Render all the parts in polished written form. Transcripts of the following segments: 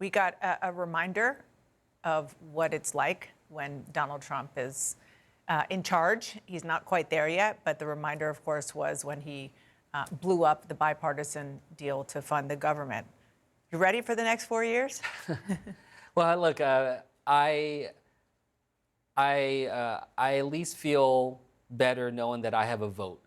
We got a reminder of what it's like when Donald Trump is in charge. He's not quite there yet, but the reminder, of course, was when he blew up the bipartisan deal to fund the government. You ready for the next 4 years? Well, look, I at least feel better knowing that I have a vote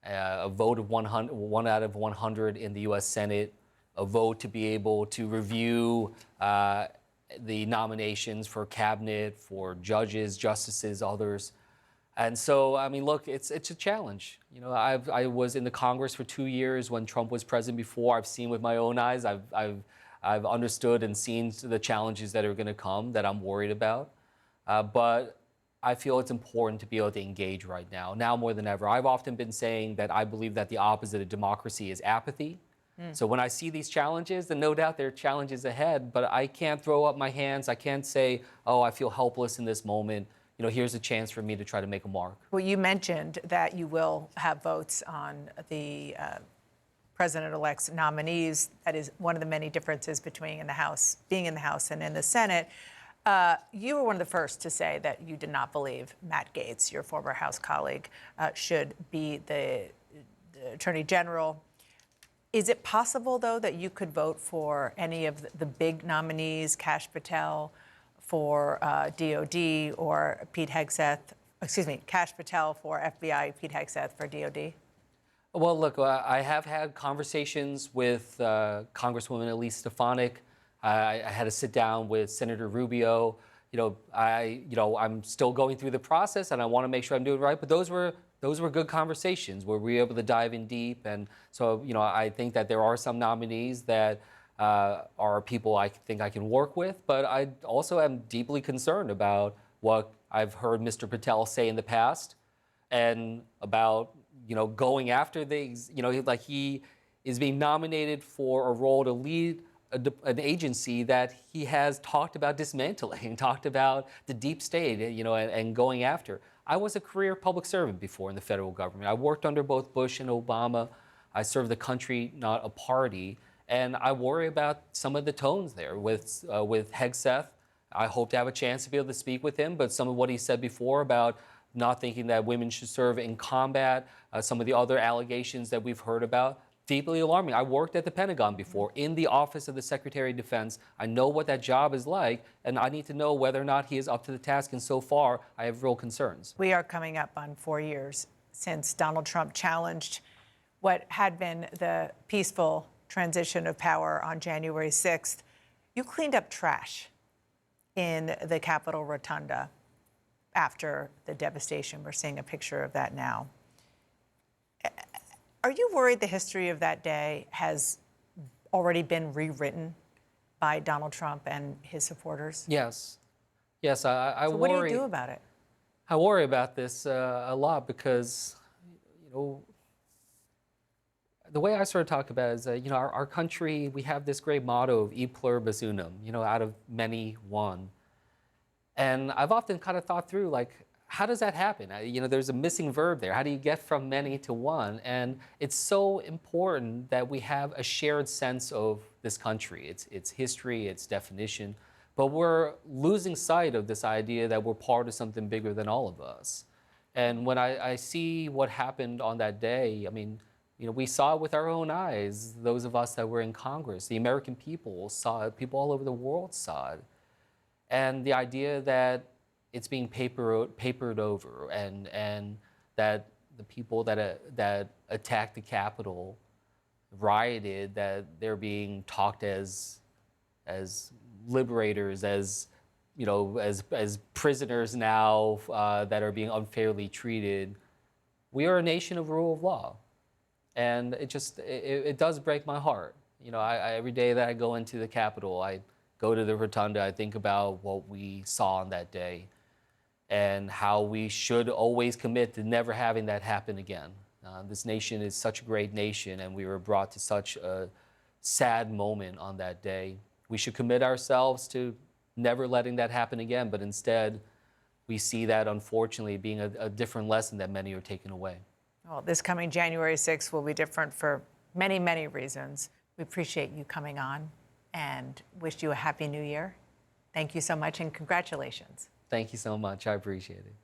of 100, 1 out of 100 in the U.S. Senate, a vote to be able to review the nominations for cabinet, for judges, justices, others. And so, I mean, look, it's a challenge. You know, I was in the Congress for 2 years when Trump was president before. I've seen with my own eyes. I've understood and seen the challenges that are going to come that I'm worried about. But I feel it's important to be able to engage right now more than ever. I've often been saying that I believe that the opposite of democracy is apathy. So when I see these challenges, then no doubt there are challenges ahead, but I can't throw up my hands. I can't say, oh, I feel helpless in this moment. You know, here's a chance for me to try to make a mark. Well, you mentioned that you will have votes on the president-elect's nominees. That is one of the many differences between being in the House and in the Senate. You were one of the first to say that you did not believe Matt Gaetz, your former House colleague, should be the Attorney General. Is it possible, though, that you could vote for any of the big nominees, Kash Patel for DOD or Kash Patel for FBI, Pete Hegseth for DOD? Well, look, I have had conversations with Congresswoman Elise Stefanik. I had to sit down with Senator Rubio. I'm still going through the process, and I want to make sure I'm doing it right. But those were good conversations where we were able to dive in deep. And so, I think that there are some nominees that are people I think I can work with. But I also am deeply concerned about what I've heard Mr. Patel say in the past, and about going after things. Like he is being nominated for a role to lead an agency that he has talked about dismantling, talked about the deep state, and going after. I was a career public servant before in the federal government. I worked under both Bush and Obama. I served the country, not a party. And I worry about some of the tones there with Hegseth. I hope to have a chance to be able to speak with him, but some of what he said before about not thinking that women should serve in combat, some of the other allegations that we've heard about, deeply alarming. I worked at the Pentagon before, in the office of the Secretary of Defense. I know what that job is like, and I need to know whether or not he is up to the task. And so far, I have real concerns. We are coming up on 4 years since Donald Trump challenged what had been the peaceful transition of power on January 6th. You cleaned up trash in the Capitol Rotunda after the devastation. We're seeing a picture of that now. Are you worried the history of that day has already been rewritten by Donald Trump and his supporters? Yes. Yes, I so worry. What do you do about it? I worry about this a lot because, the way I sort of talk about it is, our country, we have this great motto of e pluribus unum, out of many, one. And I've often kind of thought through, like, how does that happen? There's a missing verb there. How do you get from many to one? And it's so important that we have a shared sense of this country, its history, its definition. But we're losing sight of this idea that we're part of something bigger than all of us. And when I see what happened on that day, we saw it with our own eyes, those of us that were in Congress. The American people saw it. People all over the world saw it. And the idea that it's being papered over, and that the people that attacked the Capitol, rioted, that they're being talked as liberators, as prisoners now that are being unfairly treated. We are a nation of rule of law, and it does break my heart. Every day that I go into the Capitol, I go to the Rotunda, I think about what we saw on that day, and how we should always commit to never having that happen again. This nation is such a great nation, and we were brought to such a sad moment on that day. We should commit ourselves to never letting that happen again, but instead, we see that, unfortunately, being a different lesson that many are taking away. Well, this coming January 6th will be different for many, many reasons. We appreciate you coming on. and wish you a happy new year. Thank you so much and congratulations. Thank you so much. I appreciate it.